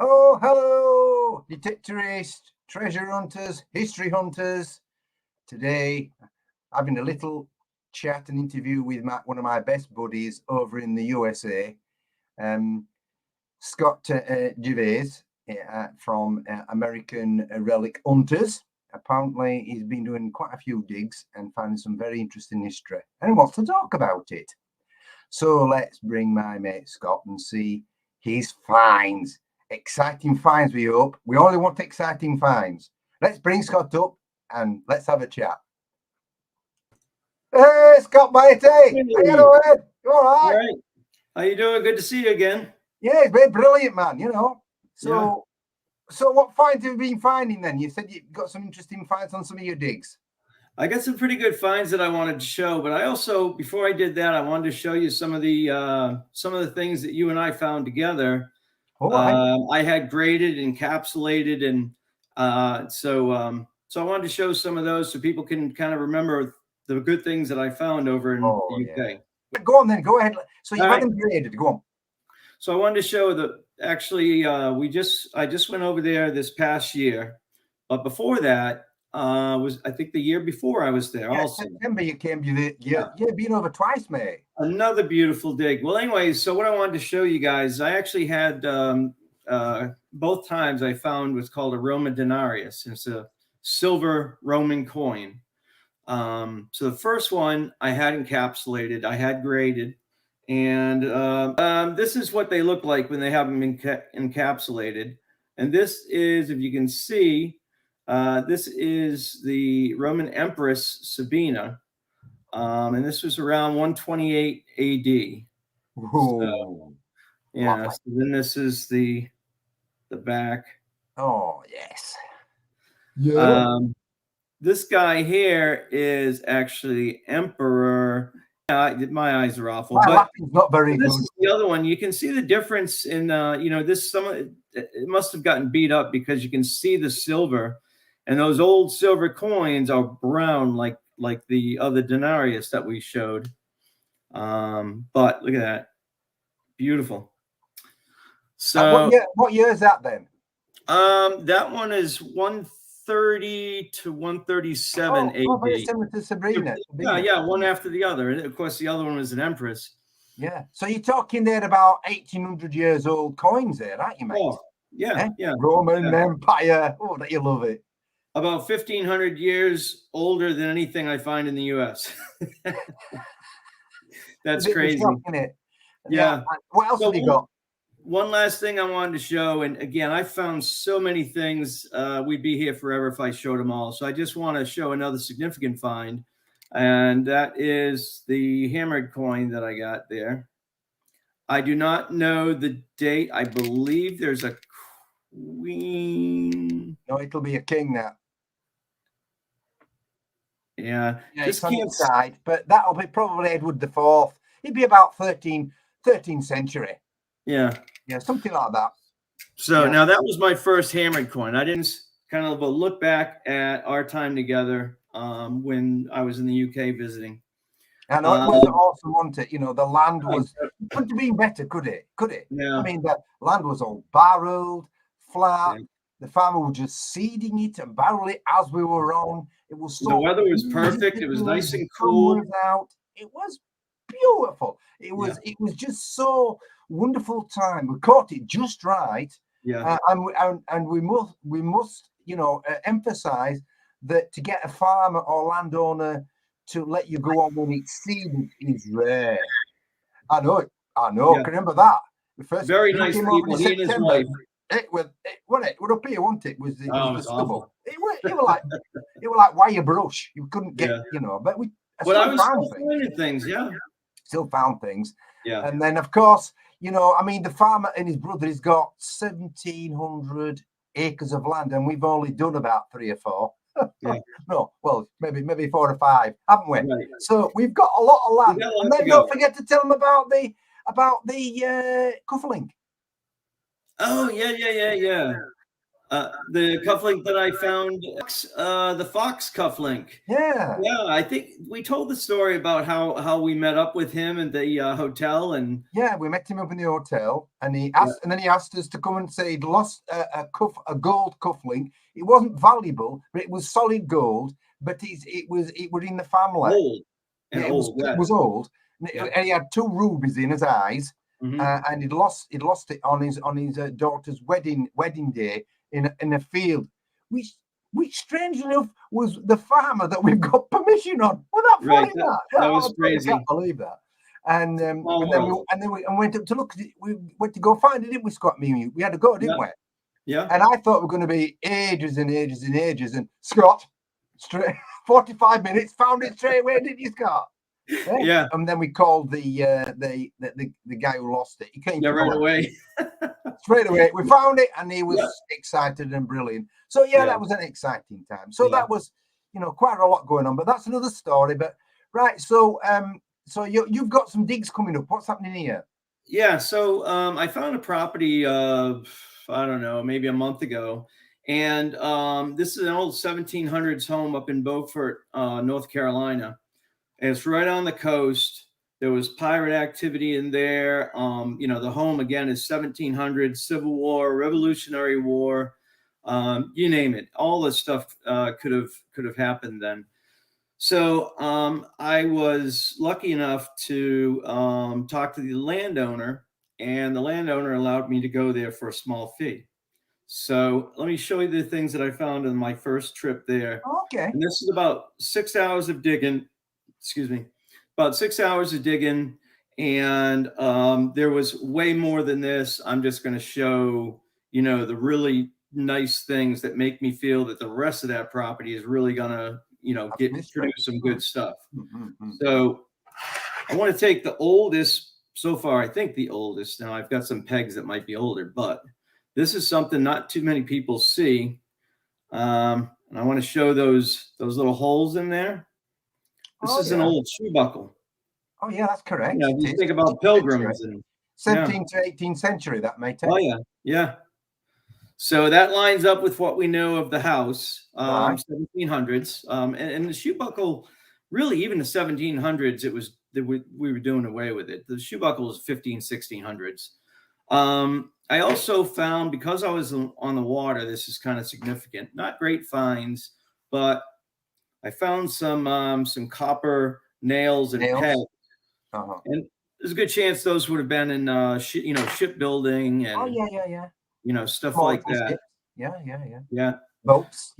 Oh, hello, detectorists, treasure hunters, history hunters. Today, having a little chat and interview with one of my best buddies over in the USA, Scott Gervais from American Relic Hunters. Apparently, he's been doing quite a few digs and finding some very interesting history and wants to talk about it. So let's bring my mate Scott and see his finds. Exciting finds, we hope. We only want exciting finds. Let's bring Scott up and let's have a chat. Hey, Scott, matey. Hey. Hello, Ed. You all right? All right. How you doing? Good to see you again. Yeah, it's been brilliant, man, you know. So what finds have you been finding then? You said you got some interesting finds on some of your digs. I got some pretty good finds that I wanted to show, but I also, before I did that, I wanted to show you some of the things that you and I found together. I had graded, encapsulated, and so I wanted to show some of those so people can kind of remember the good things that I found over in the UK. Yeah. Go on then, go ahead. So you've had them graded, go on. So I wanted to show that actually I just went over there this past year, but before that was I think the year before I was there. Also September you came. You've been over twice, mate. Another beautiful dig. Well, anyways, so what I wanted to show you guys, I actually had both times I found what's called a Roman denarius. It's a silver Roman coin. So the first one I had encapsulated, I had graded. And this is what they look like when they have them encapsulated. And this is, if you can see, this is the Roman Empress Sabina. And this was around 128 AD. So, yeah. So then this is the back. Oh, yes. Yeah. This guy here is actually Emperor. My eyes are awful. But not very this good. Is the other one. You can see the difference in this. It must have gotten beat up because you can see the silver, and those old silver coins are brown like the other denarius that we showed. But look at that, beautiful. So what year is that then? That one is 130 to 137 AD. Very similar to Sabrina. Yeah, one after the other. And of course, the other one was an empress. Yeah. So you're talking there about 1800 years old coins there, aren't you, mate? Oh, yeah, yeah. Roman Empire. Oh, that you love it. About 1,500 years older than anything I find in the U.S. That's crazy. Isn't it? Yeah. What else have you got? One last thing I wanted to show, and again, I found so many things. We'd be here forever if I showed them all. So I just want to show another significant find, and that is the hammered coin that I got there. I do not know the date. I believe there's a queen. No, it'll be a king now. Yeah, it's on the side, but that'll be probably Edward IV. He'd be about 13th century. Yeah, something like that. So now that was my first hammered coin. I didn't kind of look back at our time together when I was in the UK visiting. And it was awesome, wasn't it? You know, the land was couldn't have been better, could it? Yeah. I mean, the land was all barreled, flat. Yeah. The farmer was just seeding it and barrel it as we were on. It was so the weather was perfect. It was nice and cool. It was beautiful. It was just so wonderful time. We caught it just right. Yeah. And we must emphasize that to get a farmer or landowner to let you go on when it's seeded is rare. I know. Yeah. Can remember that. The first very nice people. He and his wife. It was up here, wasn't it? It was the stubble. It was like wire brush. You couldn't get, but we. But I was still finding things, Still found things. Yeah. And then of course, I mean, the farmer and his brother has got 1,700 acres of land, and we've only done about 3 or 4. Yeah. No, well, maybe 4 or 5, haven't we? Right. So we've got a lot of land. And then don't forget to tell them about the cufflink. Oh, yeah. The cufflink that I found, the Fox cufflink. Yeah. Yeah, I think we told the story about how we met up with him at the hotel, and yeah, we met him up in the hotel, and he asked, and then he asked us to come and say he'd lost a gold cufflink. It wasn't valuable, but it was solid gold. But it was in the family. old and Yeah, old. it was old, Yeah. and he had 2 rubies in his eyes, Mhm. and he'd lost it on his daughter's wedding day in a field, which strangely enough was the farmer that we've got permission on. Well, that Right, funny that was I crazy. can't believe that. And then Small world. we went up to look. We went to go find it, didn't we, Scott? We had to go, didn't we? Yeah. And I thought we were going to be ages and ages and ages. And Scott, straight 45 minutes, found it straight away, didn't you, Scott? Yeah. And then we called the guy who lost it. He came right away. straight away. We found it, and he was excited and brilliant. So that was an exciting time. So that was, quite a lot going on. But that's another story. But right, so you've got some digs coming up. What's happening here? Yeah, so I found a property I don't know, maybe a month ago, and this is an old 1700s home up in Beaufort, North Carolina, and it's right on the coast. There was pirate activity in there. The home again is 1700s, Civil War, Revolutionary War, you name it. All this stuff could have happened then. So I was lucky enough to talk to the landowner, and the landowner allowed me to go there for a small fee. So let me show you the things that I found on my first trip there. Okay. And this is about 6 hours of digging. Excuse me, about 6 hours of digging, and there was way more than this. I'm just going to show the really nice things that make me feel that the rest of that property is really going to produce some good stuff. So I want to take the oldest so far. I think the oldest. Now I've got some pegs that might be older, but this is something not too many people see. And I want to show those little holes in there. This is an old shoe buckle. Oh yeah, that's correct. You think about pilgrims and 17th to 18th century, that may take. Oh yeah. So that lines up with what we know of the house, 1700s, and the shoe buckle. Really, even the 1700s, it was we were doing away with it. The shoe buckle is 1600s. I also found, because I was on the water, this is kind of significant. Not great finds, but I found some copper nails and pegs, and there's a good chance those would have been in shipbuilding and stuff like that. Yeah. Boats.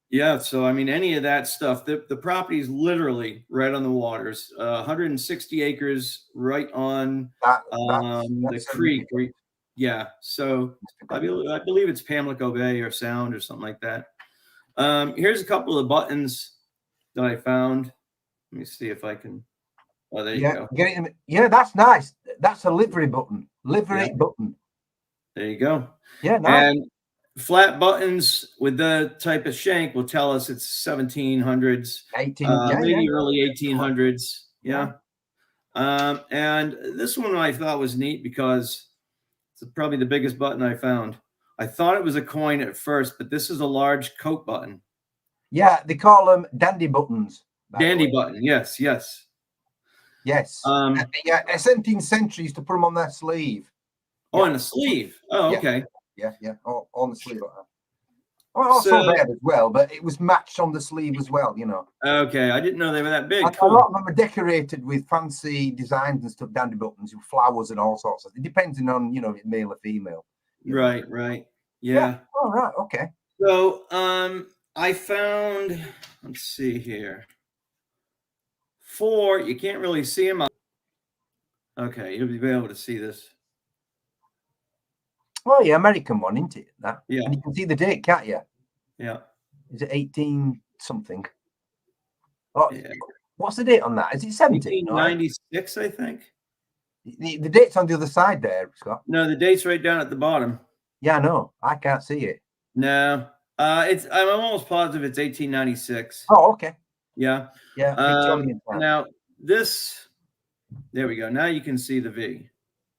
Yeah. So I mean, any of that stuff. The property is literally right on the waters. 160 acres, right on the creek. Yeah. So I believe it's Pamlico Bay or Sound or something like that. Here's a couple of buttons that I found. Let me see if I can. Oh, there you go. Yeah, that's nice. That's a livery button. Button. There you go. Yeah, nice. And flat buttons with the type of shank will tell us it's 1700s, maybe early 1800s. Yeah. And this one I thought was neat because it's probably the biggest button I found. I thought it was a coin at first, but this is a large coat button. Yeah, they call them dandy buttons. Dandy button, yes. Yes. 17th century used to put them on their sleeve. Oh, on the sleeve. Oh, okay. Yeah. On the sleeve. Also there as well, but it was matched on the sleeve as well, Okay, I didn't know they were that big. Cool. A lot of them are decorated with fancy designs and stuff, dandy buttons with flowers and all sorts of. It depends on male or female. Right. Yeah. All right. Okay. So I found. Let's see here. 4. You can't really see them. Okay, you'll be able to see this. Oh yeah, American one, isn't it? That. Yeah. And you can see the date, can't you? Yeah. Is it 18 something? Oh, yeah. What's the date on that? Is it 17? 1896, I think. The date's on the other side there, Scott. No, the date's right down at the bottom. Yeah, no, I can't see it. No, I'm almost positive it's 1896. Oh, okay. Yeah. Now this, there we go. Now you can see the V.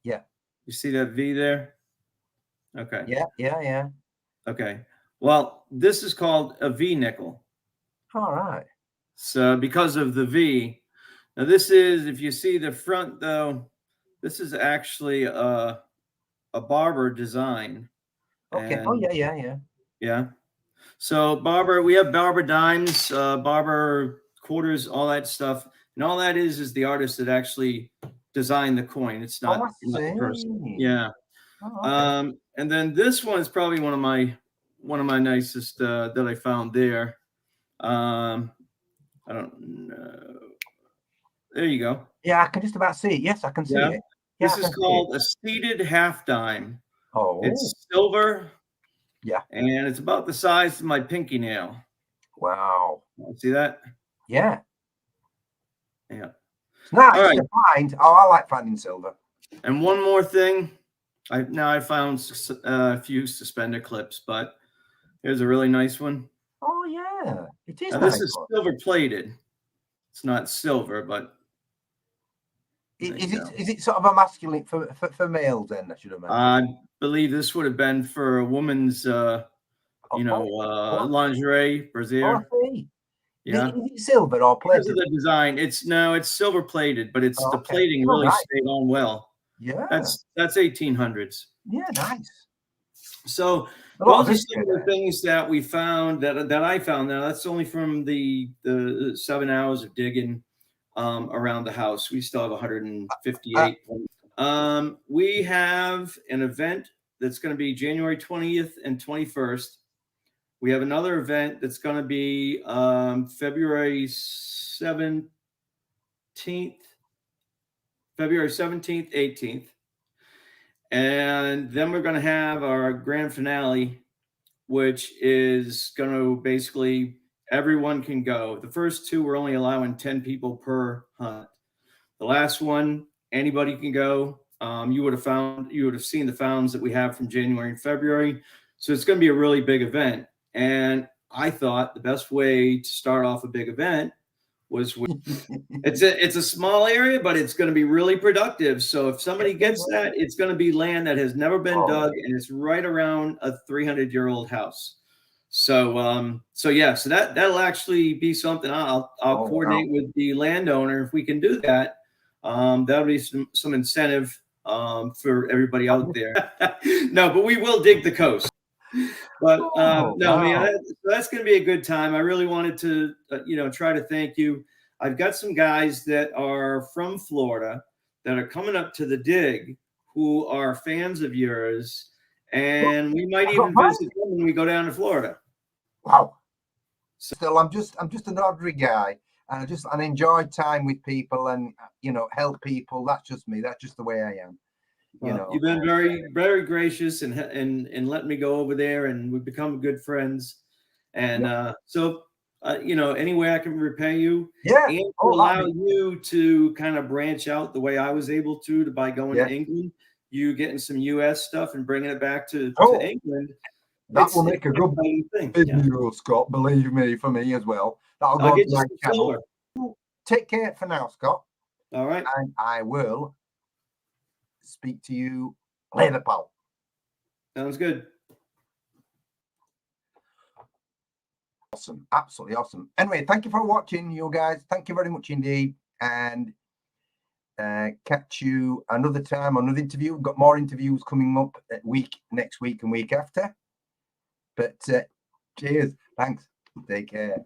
Yeah. You see that V there? Okay. Yeah. Okay. Well, this is called a V nickel. All right. So because of the V. Now this is, if you see the front though, this is actually a barber design. Okay. And Oh yeah. yeah. So barber, we have barber dimes, barber quarters, all that stuff. And all that is the artist that actually designed the coin. It's Oh, I not the person. see. Yeah. Oh, okay. And then this one is probably one of my nicest that I found there. I don't know. There you go. Yeah, I can just about see it. Yes, I can see Yeah. it. Yeah, This is called a seated half dime. Oh, It's silver. yeah. And it's about the size of my pinky nail. Wow. See that? Yeah. Yeah. It's nice All right. to find. Oh, I like finding silver. And one more thing. I found a few suspender clips, but here's a really nice one. Oh, yeah. It is Now, nice. this is silver plated. It's not silver, but Is it sort of a masculine for males then? I should imagine. I believe this would have been for a woman's, lingerie, brassiere. Oh, I see. Yeah. Is it silver or plated? Because of the design, it's silver plated, but it's the plating Oh, really nice. stayed on well. Yeah. That's 1800s. Yeah, nice. So those are some of the things that we found that I found. Now that's only from the 7 hours of digging around the house. We still have 158. We have an event that's going to be January 20th and 21st. We have another event that's going to be February 17th, 18th. And then we're going to have our grand finale, which is going to basically everyone can go. The first two, we're only allowing 10 people per hunt. The last one, anybody can go. You would have seen the founds that we have from January and February. So it's going to be a really big event. And I thought the best way to start off a big event was with it's a small area, but it's going to be really productive. So if somebody gets that, it's going to be land that has never been dug, and it's right around a 300-year-old house. So that'll actually be something I'll coordinate with the landowner if we can do that. That'll be some incentive for everybody out there. No, but we will dig the coast. But man, that's going to be a good time. I really wanted to, try to thank you. I've got some guys that are from Florida that are coming up to the dig who are fans of yours, and we might even visit them when we go down to Florida. Wow. Still, I'm just an ordinary guy, and I enjoy time with people and help people. That's just me. That's just the way I am. You've been very, very gracious and let me go over there, and we've become good friends. And any way I can repay you, and allow you to kind of branch out the way I was able to by going to England, you getting some U.S. stuff and bringing it back to England. That will make a good video, Scott. Believe me, for me as well. That'll go to my channel. Take care for now, Scott. All right. And I will speak to you later, pal. Sounds good. Awesome. Absolutely awesome. Anyway, thank you for watching, you guys. Thank you very much indeed. And catch you another time on another interview. We've got more interviews coming up next week and week after. But cheers. Thanks. Take care.